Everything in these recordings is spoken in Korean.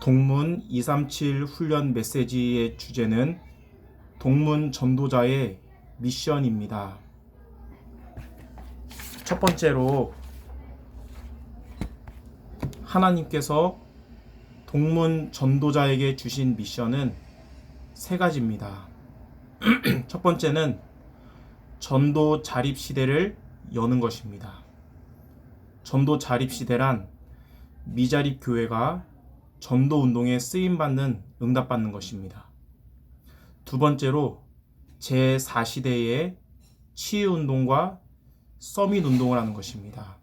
동문 237 훈련 메시지의 주제는 동문 전도자의 미션입니다. 첫 번째로 하나님께서 동문 전도자에게 주신 미션은 세 가지입니다. 첫 번째는 전도 자립 시대를 여는 것입니다. 전도 자립 시대란 미자립 교회가 전도 운동에 쓰임받는 응답받는 것입니다. 두 번째로 제4시대의 치유 운동과 서밋 운동을 하는 것입니다.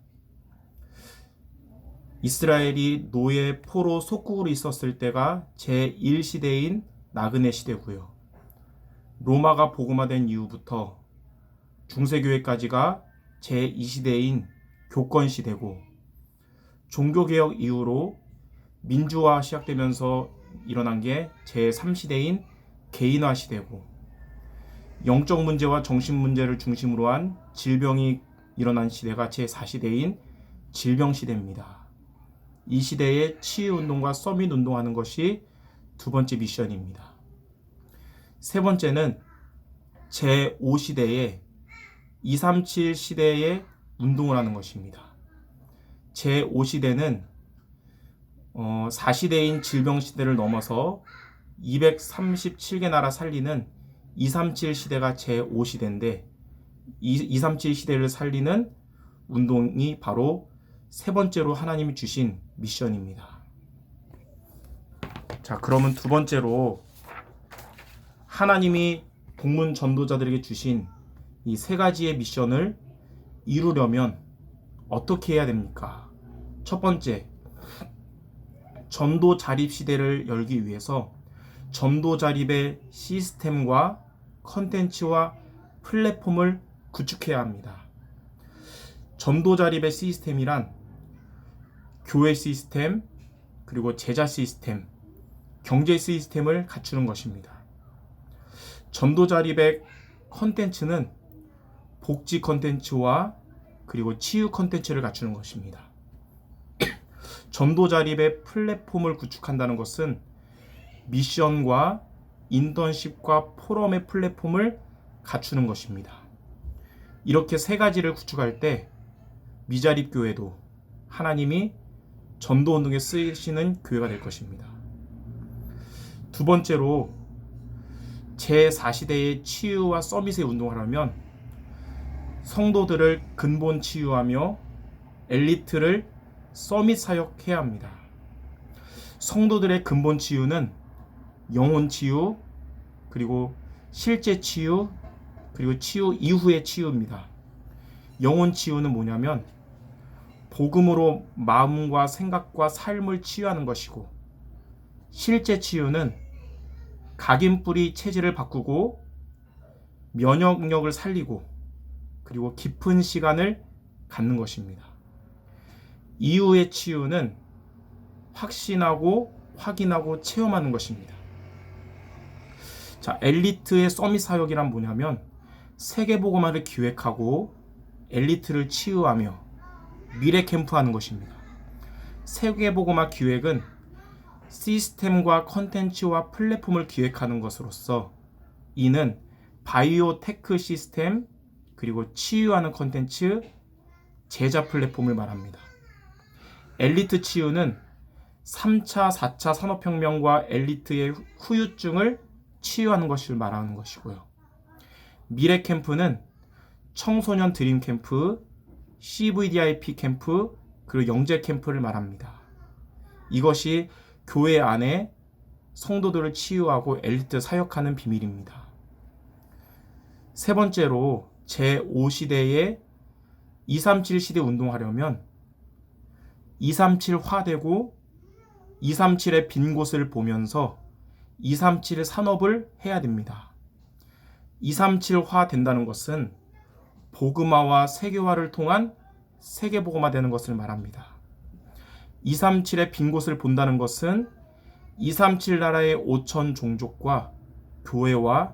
이스라엘이 노예 포로 속국으로 있었을 때가 제1시대인 나그네 시대고요. 로마가 복음화된 이후부터 중세교회까지가 제2시대인 교권 시대고, 종교개혁 이후로 민주화 시작되면서 일어난 게 제3시대인 개인화 시대고, 영적 문제와 정신 문제를 중심으로 한 질병이 일어난 시대가 제4시대인 질병 시대입니다. 이 시대에 치유 운동과 서밋 운동하는 것이 두 번째 미션입니다. 세 번째는 제5시대에 237 시대에 운동을 하는 것입니다. 제5시대는 4시대인 질병 시대를 넘어서 237개 나라 살리는 237 시대가 제5시대인데, 237 시대를 살리는 운동이 바로 세 번째로 하나님이 주신 미션입니다. 자, 그러면 두 번째로 하나님이 동문 전도자들에게 주신 이 세 가지의 미션을 이루려면 어떻게 해야 됩니까? 첫 번째, 전도 자립 시대를 열기 위해서 전도 자립의 시스템과 컨텐츠와 플랫폼을 구축해야 합니다. 전도 자립의 시스템이란 교회 시스템, 그리고 제자 시스템, 경제 시스템을 갖추는 것입니다. 전도 자립의 컨텐츠는 복지 컨텐츠와 그리고 치유 컨텐츠를 갖추는 것입니다. 전도 자립의 플랫폼을 구축한다는 것은 미션과 인턴십과 포럼의 플랫폼을 갖추는 것입니다. 이렇게 세 가지를 구축할 때 미자립 교회도 하나님이 전도 운동에 쓰시는 교회가 될 것입니다. 두 번째로 제4시대의 치유와 서밋의 운동을 하려면 성도들을 근본 치유하며 엘리트를 서밋 사역해야 합니다. 성도들의 근본 치유는 영혼 치유, 그리고 실제 치유, 그리고 치유 이후의 치유입니다. 영혼 치유는 뭐냐면 복음으로 마음과 생각과 삶을 치유하는 것이고, 실제 치유는 각인뿌리 체질을 바꾸고 면역력을 살리고 그리고 깊은 시간을 갖는 것입니다. 이후의 치유는 확신하고 확인하고 체험하는 것입니다. 자, 엘리트의 서밋 사역이란 뭐냐면 세계복음화를 기획하고 엘리트를 치유하며 미래 캠프하는 것입니다. 세계복음화 기획은 시스템과 컨텐츠와 플랫폼을 기획하는 것으로서 이는 바이오 테크 시스템, 그리고 치유하는 컨텐츠, 제자 플랫폼을 말합니다. 엘리트 치유는 3차, 4차 산업혁명과 엘리트의 후유증을 치유하는 것을 말하는 것이고요. 미래 캠프는 청소년 드림 캠프, CVDIP 캠프, 그리고 영재 캠프를 말합니다. 이것이 교회 안에 성도들을 치유하고 엘리트 사역하는 비밀입니다. 세 번째로 제5시대에 237 시대 운동하려면 237화되고 237의 빈 곳을 보면서 237 산업을 해야 됩니다. 237화 된다는 것은 복음화와 세계화를 통한 세계복음화 되는 것을 말합니다. 237의 빈 곳을 본다는 것은 237 나라의 5천 종족과 교회와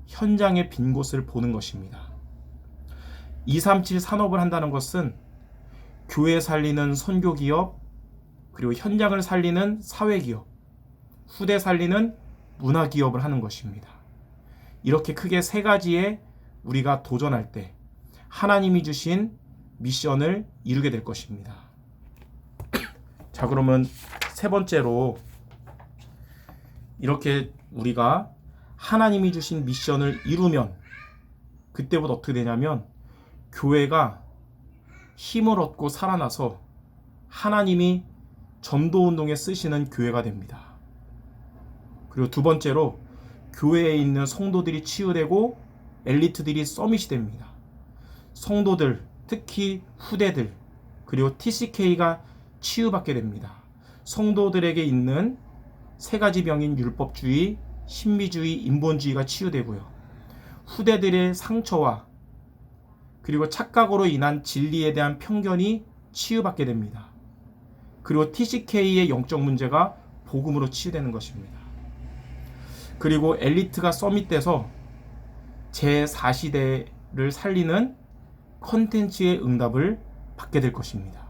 현장의 빈 곳을 보는 것입니다. 237 산업을 한다는 것은 교회 살리는 선교기업, 그리고 현장을 살리는 사회기업, 후대 살리는 문화 기업을 하는 것입니다. 이렇게 크게 세 가지에 우리가 도전할 때 하나님이 주신 미션을 이루게 될 것입니다. 자, 그러면 세 번째로 이렇게 우리가 하나님이 주신 미션을 이루면 그때부터 어떻게 되냐면 교회가 힘을 얻고 살아나서 하나님이 전도운동에 쓰시는 교회가 됩니다. 그리고 두 번째로 교회에 있는 성도들이 치유되고 엘리트들이 서밋이 됩니다. 성도들, 특히 후대들, 그리고 TCK가 치유받게 됩니다. 성도들에게 있는 세 가지 병인 율법주의, 신비주의, 인본주의가 치유되고요. 후대들의 상처와 그리고 착각으로 인한 진리에 대한 편견이 치유받게 됩니다. 그리고 TCK의 영적 문제가 복음으로 치유되는 것입니다. 그리고 엘리트가 서밋돼서 제4시대를 살리는 컨텐츠의 응답을 받게 될 것입니다.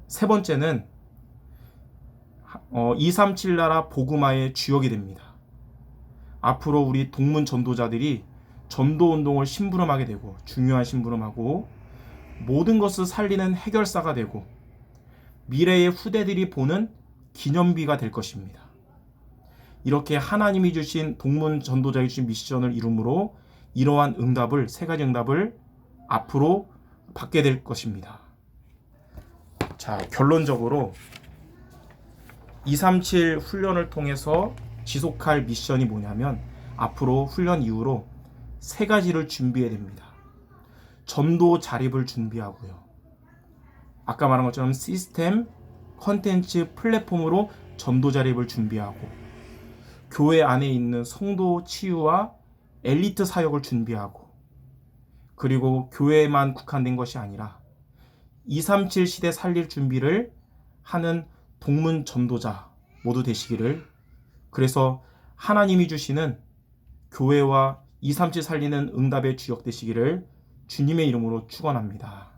세 번째는 237 나라 복음화의 주역이 됩니다. 앞으로 우리 동문 전도자들이 전도운동을 심부름하게 되고 중요한 심부름하고 모든 것을 살리는 해결사가 되고 미래의 후대들이 보는 기념비가 될 것입니다. 이렇게 하나님이 주신 동문 전도자에 주신 미션을 이룸으로 이러한 응답을, 세 가지 응답을 앞으로 받게 될 것입니다. 자, 결론적으로 237 훈련을 통해서 지속할 미션이 뭐냐면 앞으로 훈련 이후로 세 가지를 준비해야 됩니다. 전도 자립을 준비하고요. 아까 말한 것처럼 시스템, 컨텐츠, 플랫폼으로 전도 자립을 준비하고 교회 안에 있는 성도 치유와 엘리트 사역을 준비하고 그리고 교회에만 국한된 것이 아니라 237 시대 살릴 준비를 하는 동문 전도자 모두 되시기를, 그래서 하나님이 주시는 교회와 237 살리는 응답의 주역 되시기를 주님의 이름으로 축원합니다.